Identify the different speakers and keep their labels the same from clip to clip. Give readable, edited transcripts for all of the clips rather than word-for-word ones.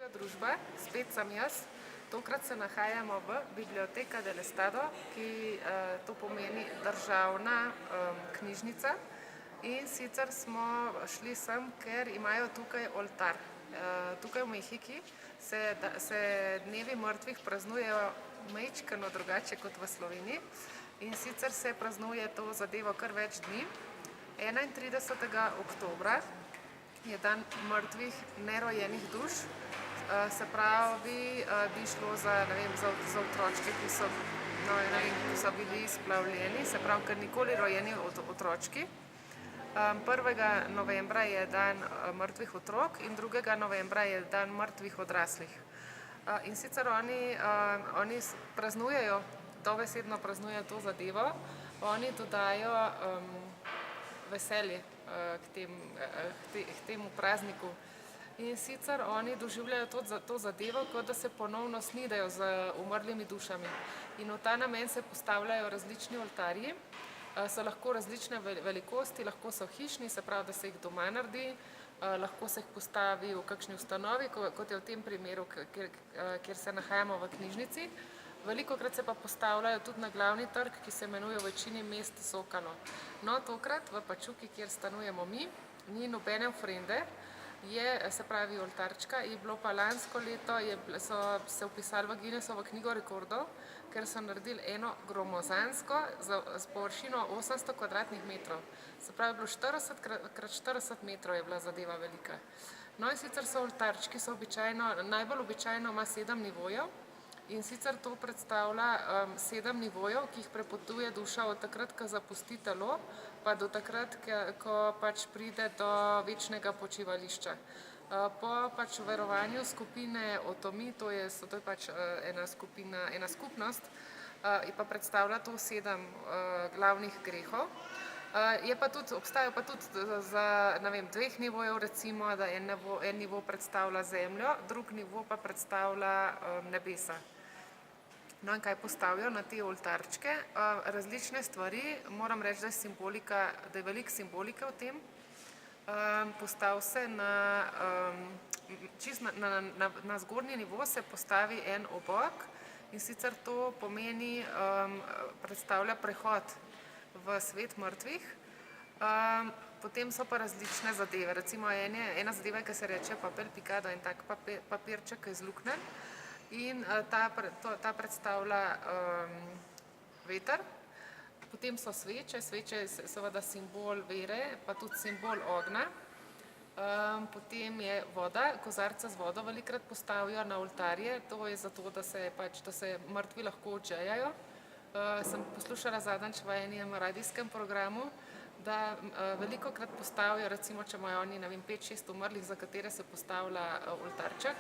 Speaker 1: Družba, spet sem jaz. Tokrat se nahajamo v Biblioteca del Estado, ki to pomeni državna knjižnica. In sicer smo šli sem, ker imajo tukaj oltar. Tukaj v Mehiki se dnevi mrtvih praznujejo majčkeno drugače kot v Sloveniji. In sicer se praznuje to zadevo kar več dni. 31. oktobra je dan mrtvih nerojenih duš. Se pravi, bi šlo za otročke, ki so bili splavljeni, se pravi, ker nikoli rojeni otročki. 1. novembra je dan mrtvih otrok in 2. novembra je dan mrtvih odraslih. In sicer oni praznujejo, dobesedno praznujejo to zadevo, oni dodajo veselje k temu prazniku. In sicer oni doživljajo to zadevo, kot da se ponovno snidajo z umrlimi dušami. In v ta namen se postavljajo različni oltarji, so lahko različne velikosti, lahko so hišni, se pravi, da se jih doma naredi, lahko se jih postavi v kakšni ustanovi, kot je v tem primeru, kjer se nahajamo v knjižnici. Velikokrat se pa postavljajo tudi na glavni trg, ki se imenuje v večini mest Zocalo. No, tokrat v Pachuki, kjer stanujemo mi, ni nobene ofrende, se pravi oltarčka, je bilo pa lansko leto, so se vpisali v Guinnessovo knjigo rekordov, ker so naredili eno gromozansko z površino 800 kvadratnih metrov. Se pravi, bilo 40 krat 40 metrov je bila zadeva velika. No in sicer so oltarčki, najbolj običajno ima 7 nivojev. In sicer to predstavlja 7 nivojev, ki jih prepotuje duša od takrat, ko zapusti telo, pa do takrat, ko pač pride do večnega počivališča. Po pač verovanju skupine Otomi, to je pač ena skupnost, pa predstavlja to 7 glavnih grehov. Obstajajo pa tudi za, ne vem, 2 nivojev, recimo, da en nivo predstavlja zemljo, drug nivo pa predstavlja nebesa. No in kaj postavijo na te oltarčke? Različne stvari, moram reči, da je veliko simbolike v tem. Postavi se na zgornji nivo se postavi en obok in sicer to pomeni, predstavlja prehod v svet mrtvih. Potem so pa različne zadeve, recimo ena zadeva, ki se reče papel picado, en tak papirček iz luknje. In ta predstavlja veter. Potem so sveče je seveda simbol vere, pa tudi simbol ognja. Potem je voda, kozarca z vodo velikokrat postavijo na oltarje, to je zato, da se mrtvi lahko odžejajo. Sem poslušala zadnjič v enem radijskem programu, da velikokrat postavijo, recimo, če imajo oni, ne vem, 5-6 umrlih, za katere se postavlja oltarček,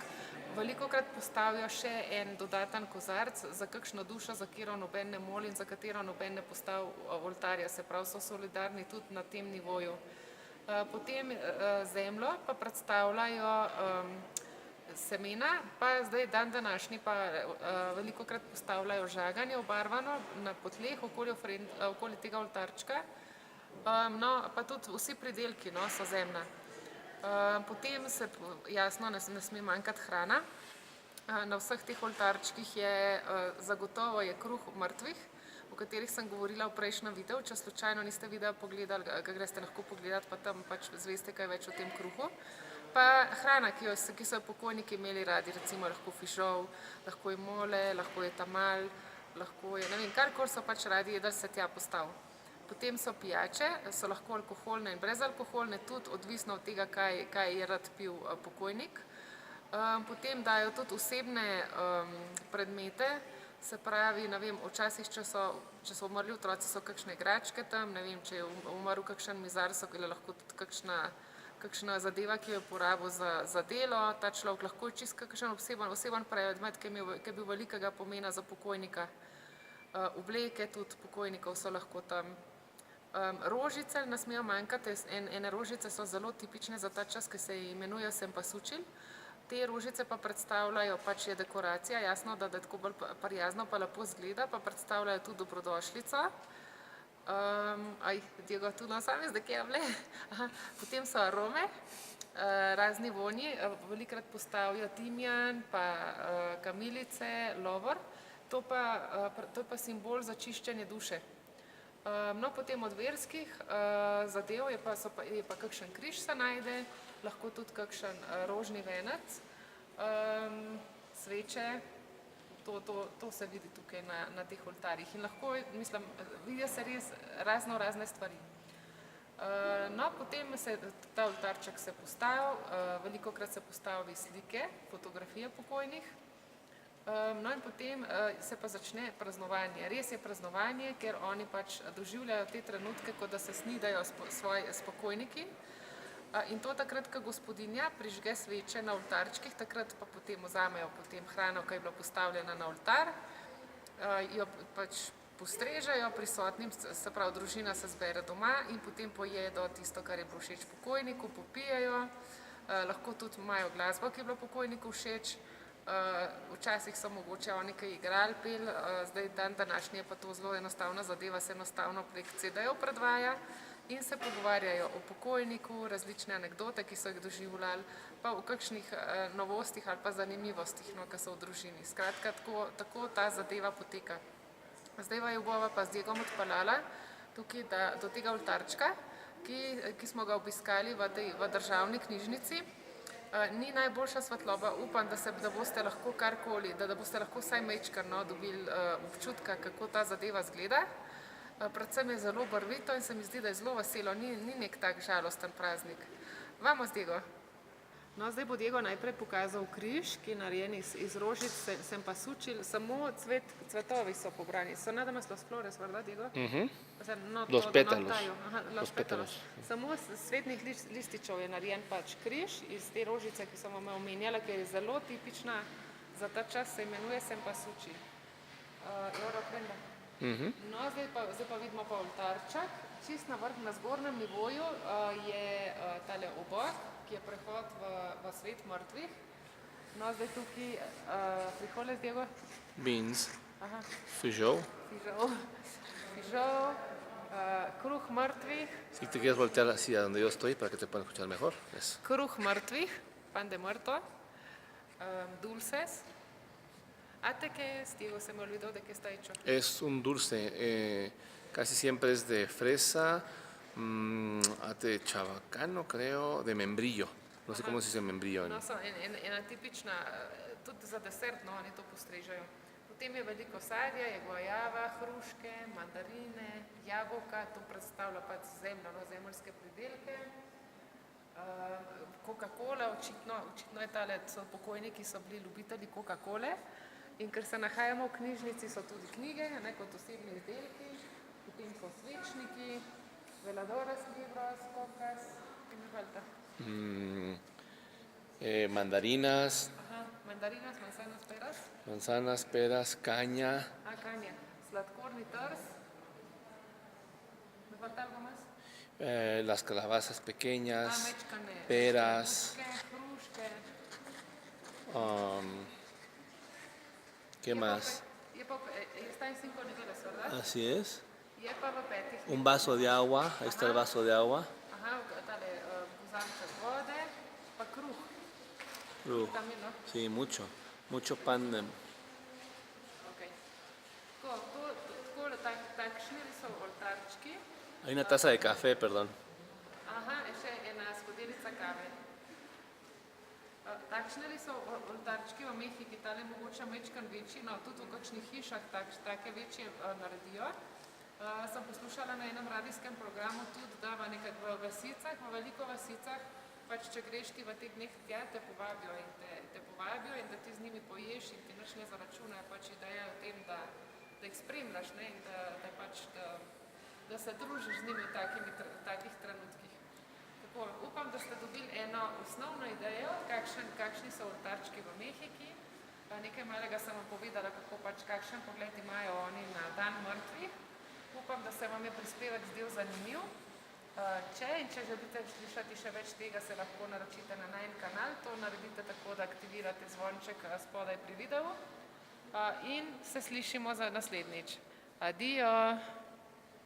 Speaker 1: velikokrat postavijo še en dodaten kozarc za kakšno dušo, za katero noben ne moli in za katero noben ne postavi oltarja, se pravi, so solidarni tudi na tem nivoju. Potem zemljo pa predstavljajo semena, pa zdaj dan današnji pa velikokrat postavljajo žaganje obarvano po tleh okoli tega oltarčka. No, pa tudi vsi pridelki so zemlja. Potem jasno ne sme manjkati hrana. Na vseh teh oltarčkih zagotovo je kruh mrtvih, o katerih sem govorila v prejšnjem videu. Če slučajno niste videa pogledali, ga greste lahko pogledati, pa tam pač zveste kaj več o tem kruhu. Pa hrana, ki so jo pokojniki imeli radi, recimo lahko fižol, lahko je mole, lahko je tamal, lahko je, ne vem, karkoli so pač radi jedli, se tja postavi. Potem so pijače, so lahko alkoholne in brezalkoholne, tudi odvisno od tega, kaj je rad pil pokojnik. Potem dajo tudi osebne predmete, se pravi, ne vem, včasih, če so umrli otroci, so kakšne igračke tam, ne vem, če je umrl kakšen mizar, so bile lahko tudi kakšna zadeva, ki jo je uporabil za delo. Ta človek lahko je čisto kakšen oseben predmet, ki je bil velikega pomena za pokojnika. Obleke tudi pokojnikov so lahko tam. Rožice ne smejo manjkati, ene rožice so zelo tipične za ta čas, ki se imenujejo cempasúchil. Te rožice pa predstavljajo, pač je dekoracija, jasno, da tako bolj prijazno pa lepo izgleda, pa predstavljajo tudi dobrodošlico. Diego, tu no sabes de qué hablé. Potem so arome, razni vonji, velikrat postavijo timijan, pa kamilice, lovor, to je pa simbol za čiščenje duše. No, potem od verskih zadev je pa kakšen križ se najde, lahko tudi kakšen rožni venec, sveče, to se vidi tukaj na teh oltarjih in lahko, mislim, vidijo se res razne stvari. No, potem ta oltarček se postavi, velikokrat se postavi slike, fotografije pokojnih, no in potem se pa začne praznovanje. Res je praznovanje, ker oni pač doživljajo te trenutke, kot da se snidajo s pokojniki in to takrat, ko gospodinja prižge sveče na oltarčkih, takrat pa potem vzamejo hrano, ki je bila postavljena na oltar, jo pač postrežejo prisotnim, se pravi, družina se zbere doma in potem pojedo tisto, kar je bilo všeč pokojniku, popijejo, lahko tudi imajo glasbo, ki je bila pokojniku všeč, včasih so mogoče oni kaj igrali, peli, zdaj dan današnji je pa to zelo enostavna zadeva, se enostavno prek CD-jev predvaja in se pogovarjajo o pokojniku, različne anekdote, ki so jih doživljali, pa o kakšnih novostih ali pa zanimivostih, no, ki so v družini. Skratka, tako ta zadeva poteka. Zdaj vaju bova pa z Diegom odpeljala tukaj do tega oltarčka, ki smo ga obiskali v državni knjižnici. Ni najboljša svetloba, upam, da boste lahko karkoli, da boste lahko vsaj majčkeno dobili občutka, kako ta zadeva izgleda. Predvsem je zelo barvito in se mi zdi, da je zelo veselo, ni nek tak žalosten praznik. Vamos, Diego. No, zdaj bo Diego najprej pokazal križ, ki je narejen iz rožic, sem pa sučil, samo cvetovi so pobrani. So nada más los flores, ¿verdad, Diego? O sea,
Speaker 2: Los pétalos.
Speaker 1: Los pétalos. Samo svetnih lističev je narejen pač križ iz te rožice, ki sem vam omenjala, ki je zelo tipična za ta čas, se imenuje sem pa suči. No, zdaj pa vidimo pa oltarček. Čist na vrh, na zgornjem nivoju je tale obok, ki je prehod v svet mrtvih. No, zdaj tukaj frijoles, Diego?
Speaker 2: Beans. Frijol.
Speaker 1: Fižol, kruh mrtvih.
Speaker 2: Si te quieres voltear así a donde yo estoy para que te puedan escuchar mejor. Eso.
Speaker 1: Kruh mrtvih, pan de muerto, dulces. ¿Ate qué es, Diego? Se me olvidó de qué está hecho.
Speaker 2: Es un dulce, casi siempre es de fresa, ate chabacano, creo, de membrillo. No sé cómo se dice membrillo.
Speaker 1: No, ena tipična, tudi za desert, no, oni to postrežejo. Potem je veliko sadja, je gojava, hruške, mandarine, jabolka, to predstavlja pač zemljo, no, zemeljske pridelke. Coca-Cola, očitno je tale, so pokojniki, so bili ljubitelji Coca-Cole. In ker se nahajamo v knjižnici, so tudi knjige, ne, kot osebni izdelki, potem so svečniki, veladoras, libros, cocas, kaj mi falta?
Speaker 2: Mandarinas.
Speaker 1: Mandarinas, manzanas, peras.
Speaker 2: Manzanas, peras, caña.
Speaker 1: Caña. Sladkorni trs. ¿Me falta algo más?
Speaker 2: Las calabazas pequeñas,
Speaker 1: mečkane.
Speaker 2: peras.
Speaker 1: Hruške.
Speaker 2: ¿Qué más?
Speaker 1: Está en 5 niveles, ¿verdad?
Speaker 2: Así es.
Speaker 1: Je pa v 5
Speaker 2: Un vaso de agua, ahí está el vaso de agua.
Speaker 1: Tale kozarček vode, pa kruh. También, ¿no?
Speaker 2: Sí, mucho pan.
Speaker 1: Okay. Takšni so oltarčki.
Speaker 2: Hay una taza de café, perdón.
Speaker 1: Še ena skodelica kave. Takšni so oltarčki v Mehiki, tale mogoče majčkan večji, no tudi v kakšnih hišah take večje naredijo. Sem poslušala na enem radijskem programu tudi, da v vasicah, v veliko vasicah, pač če greš ti v teh dneh tja, te povabijo in da ti z njimi poješ in ti nič ne zaračunajo, pač ideja v tem, da jih spremljaš, ne, in da se družiš z njimi v takih trenutkih. Tako, upam, da ste dobili eno osnovno idejo, kakšni so oltarčki v Mehiki. Nekaj malega sem vam povedala, kakšen pogled imajo oni na dan mrtvih. Upam, da se vam je prispevek zdel zanimiv. Če želite slišati še več tega, se lahko naročite na najin kanal. To naredite tako, da aktivirate zvonček spodaj pri videu. In se slišimo za naslednjič. Adijo!